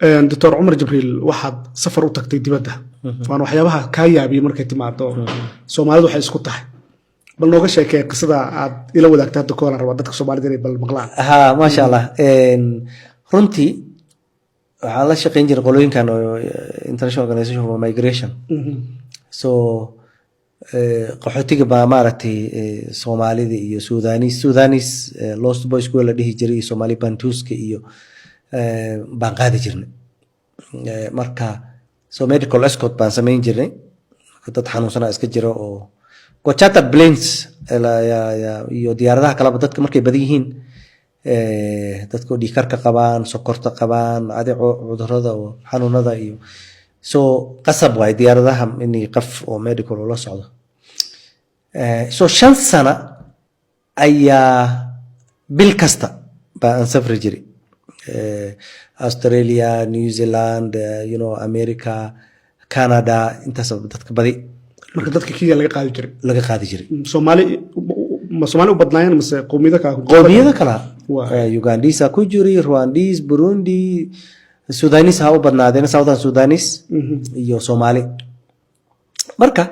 دكتور عمر جبريل واحد سفر u tagtay dibadda waan waxyaabaha ka yaabiyay markay timaado Soomaalidu waxay isku tahay bal nooga sheekay qisada aad ila wadaagtay hadda koolan raba dadka Soomaalida inay bal maqlaan ma sha Allah runtii waxa la shaqeyn jiray qolooyinkan international organization for migration so qaxootiga baa maaragtay Soomaalida iyo Sudanese lost boys school la dhihi jiray Somali Bantuska iyo baan qaadi jirnay marka so medical escort baan sameyn jirnay dad xanuunsan iska jira oo go charter planes iyo diyaaradaha kala dadka markay badan yihiin dadku dhiikarka qabaan sokorta qabaan cudurrada oo xanuunada iyo so qasab way diyaaradaha inay qaf oo medical la socdo so 5 sano ayaa bil kasta baan safri jiray Australia, New Zealand, America, Canada, intaas dadka badi marka dadka Kenya laga qaadi jiray Soomaali u badnaayeen mise qowmiyada kala Ugandese ku jiray Rwandese, Burundi, Sudanese ha u badnaadeen Southern Sudanese iyo Soomaali marka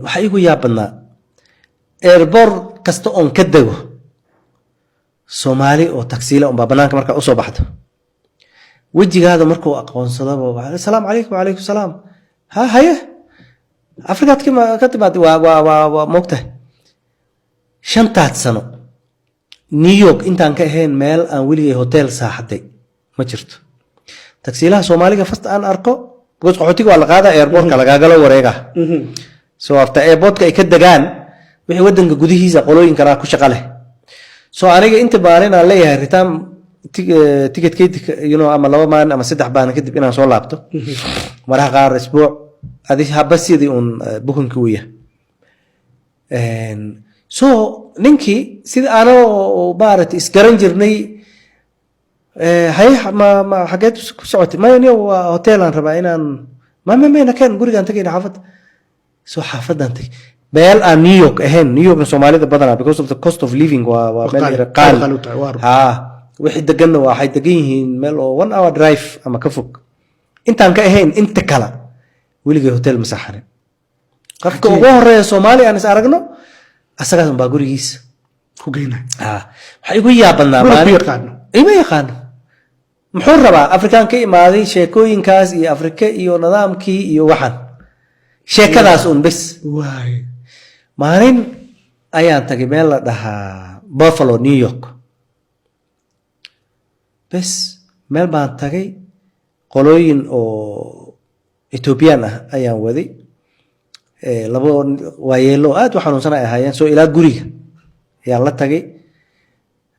waxa igu yaabnaa airport kasta oo ka dago Somali oo taksiila oo banaanka marka u soo baxdo wajigaada markuu aqoonsadaba assalaamu alaykum wa alaykum salaam haye afrikaad ka timaad waa moogtahay 5 sano New York intaan ka ahayn meel aan weligay hotel saaxaday ma jirto taksiilaha Soomaaliga fast aan arko goos qaxootiga waa la qaadaa airportka laga galo wareega soo after airportka ay ka dagaan wixii wadanka gudihiisa qolooyin kala ku shaqo leh so aniga inta baarin aan leeyahay ritaan ticket ama 2 maalin ama 3 baan kadib inaan soo laabto maraha qaar isbuuc adii habasidii un bukunki weeyaa so ninkii sida aan oo baarat isgaran jirnay hay ma xageed ku socotay ma inuu hotel aan rabaa inaan ma kan gurigaan tagayna xaafad so xaafadan tagay beel aan New York Soomaalida badana because of the cost of living waa meel qaal wixii degan waxay degan yihiin meel oo 1 hour drive ama ka fog intaan ka ahayn inta kala wiliga hotel masaxare qofka ugu horeeya Soomaali aan is aragno asagaas baa gurigiisa ku geynay waxa igu yaabnaa ma yaqaan muxuu rabaa Afrikaan ka imaaday sheekooyinkaas iyo Afrika iyo nidaamkii iyo waxan sheekadaas un bas waay maalin ayaan tagay meel la dhahaa Buffalo New York bas meel baan tagay qolooyin oo Ethiopian ah ayaan waday labo waayeelo aad u xanuunsan ay ahaayeen soo ilaa guriga ayaan la tagay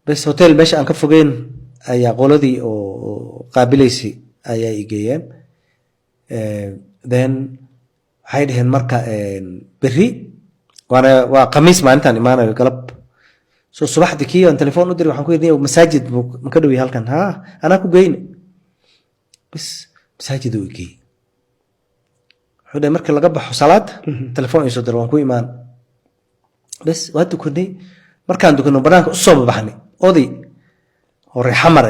bas hotel meesha aan ka fogeen ayaa qoladii oo qaabilaysay ayaa igeeyeen then waxay dhaheen marka berri waa khamiis maalintan imaanayo galab soo subaxdii kii aan telefoon u diray waxaan ku yidhi masaajid ma ka dhow yahay halkan anaa ku geyne bas masaajid uu geeyey wuxuu dhahay marka laga baxo salaad telefoon iisoo diray waan ku imaan bas waa dukanay markaan dukano banaanka u soo baxnay oday oo reexamar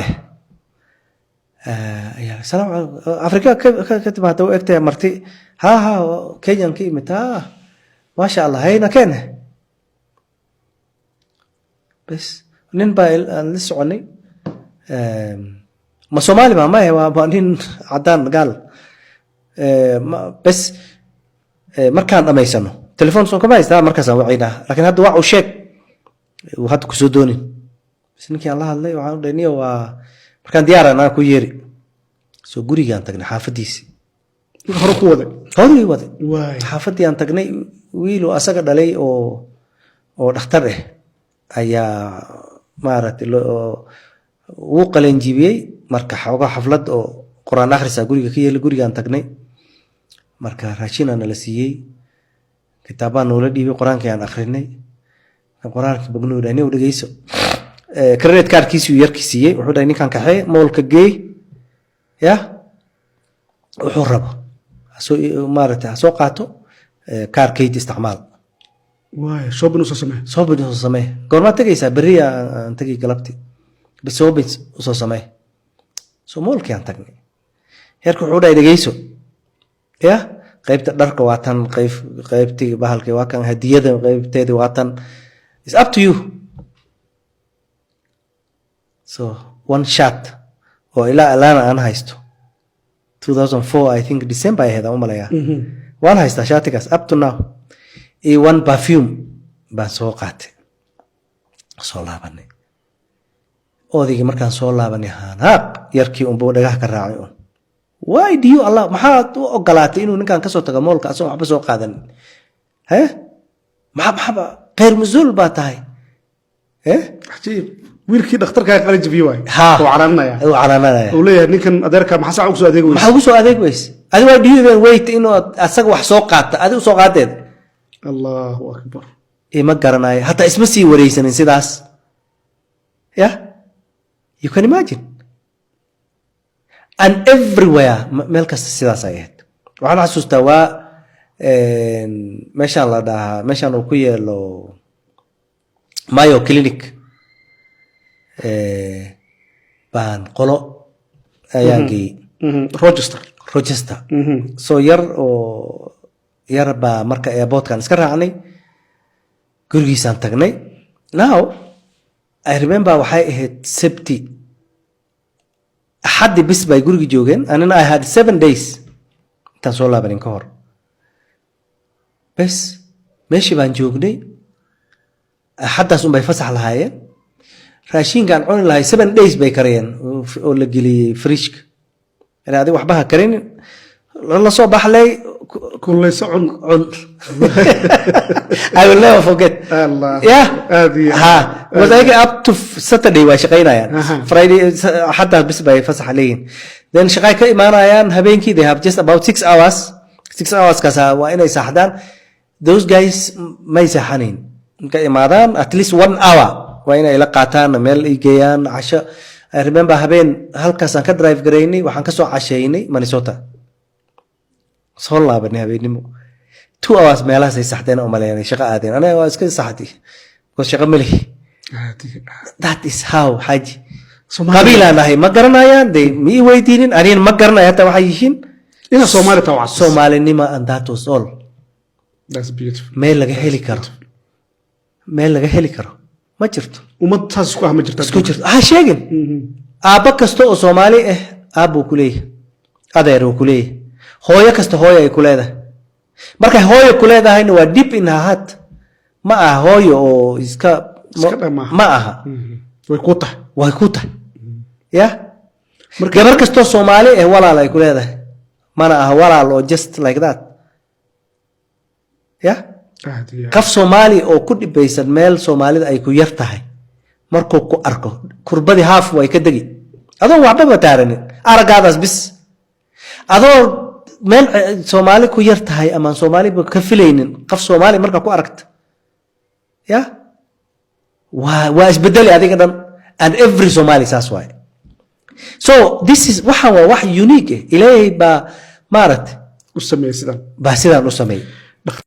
ayaa salaam Afrika ka timaado oo egtay marti Kenyan ka imid ما شاء الله هينا كان بس ننبا لسه عني ما صومالي ما هي وبعدين عدان قال بس مركان أما يسمى تلفون صون كمان يستاهل مركز وعينا لكن هذا وعو شيك وهذا كسودوني بس نكي الله وعند دنيا ومركان ديار أنا كويري سو قري كان تقني حافظيسي هروك وضع حافظي أن تقني wiilo asaga dhalay oo dhakhtar ayaa maaragtay uu qalan jibiyay marka xooga xaflad oo quraan akhrisa guriga ka yeelay gurigaan tagnay marka raashin aan la siiyay kitaabaan oo la dhiibay quraanka aan akhrinay quraanka bagno dhaanay oo dhageyso credit cardkiisu yarkiisiyay wuxuu dhahay ninkan kaxay moolka geey wuxuu rabo soo maaragtay soo qaato كار كيد استعمال واي صوبن وصسمه قرما تجيسا بريا تجي قلبتي بس صوبن وصسمه so moolkii aan tagnay heerka wuxuu dhahay dhegeyso ya qaybta dharka waa tan qaybtii bahalkii waa kan hadiyada qaybteedii waa tan it's up to you so one shot oo ilaa alaana aan haysto 2004 I think December ay ahayd aan u malayaa waan haystaa shaatigaas up to now iyo one perfume baan soo qaatay soo laabanay odaygii markaan soo laabanay hanaaq yarkii unbuu dhagaha ka raacay un why do you Allah maxaad u ogolaatay inuu ninkan kasoo tago moolka asagoo waxba soo qaadan he maxaba qeyr masuul baa tahay cajiib wiilkii dhakhtarka qalin jabiye waay Ha. oo canaanaya uu canaananaya uu leeyahay ninkan adeerka maxaa sac ugu soo adeegay maxaa ugu soo adeeg weyse adi waa do you even wait inuu asaga wax soo qaata adi u soo qaadeed Allahu akbar ima garanayo hataa isma sii wareysanin sidaas ya you can imagine and everywhere meel kasta sidaas ay ahayd waxaan xasuustaa waa meeshaan la dhahaa meeshaan uu ku yeelo Mayo Clinic baan qolo ayaan geeyey Rochester so yar baa marka airportkan iska raacnay gurigiisaan tagnay now I remember waxay ahayd Sabti axaddi bis bay guriga joogeen anina I had 7 days intaan soo laabanin ka hor bes meeshii baan joognay axaddaas unbay fasax lahaayeen raashinkaan cuni lahay 7 days bay kariyeen oo la geliyey fridge yani adiga waxba ha karinin la soo baxlay kullayso cun I will never forget Allah yeah aadiya ha was like up to Saturday waa shaqaynayaan Aha. Friday xataa bis bay fasax leeyihiin then shaqay ka imaanayaan habeenkii they have just about 6 hours 6 hours kaasa waa inay saxdaan those guys may saxanayn ka imaadaan at least 1 hour waa inay la qaataan meel ay geeyaan casho I remember habeen halkaasaan ka drive garaynay waxaan ka soo casheynay Minnesota soo laabanay habeenimo 2 hours meelahaas ay saxdeen oo maleeyay shaqo aadeen aniga waa iska saxdi oo shaqo mali that is how haji qabiila nahay ma garanayaan they mi weydiinin anina ma garanay hata waxay yihiin ina Soomaali tawacas Soomaalinima and that was all that's beautiful meel laga heli karo ma jirto ummad taas ku ah ma jirto isku jirto sheegin aabba kasta oo Soomaali ah aabbu ku leeyahay adeer uu ku leeyahay hooyo kasta hooyo ay ku leedahay marka hooyo ku leedahayna waa deep in her heart ma aha hooyo oo iska ma aha way ku tahay ya gabar kastoo Soomaali ah walaal ay ku leedahay mana aha walaal oo just like that ya kaf Soomaali oo ku dhibaysan meel Soomaalida ay ku yar tahay markuu ku arko kurbadi haaf way ka dagi adoo waxba taaranin aragaadaas bis adoo meel Soomaali ku yar tahay ama Soomaali ka filaynin qaf Soomaali marka ku aragto ya waa isbedeli adiga dhan and every Somali saas waay so this is wax unique ilaahay ba maaragtay u sameeyay sidan ba sidaan u sameeyay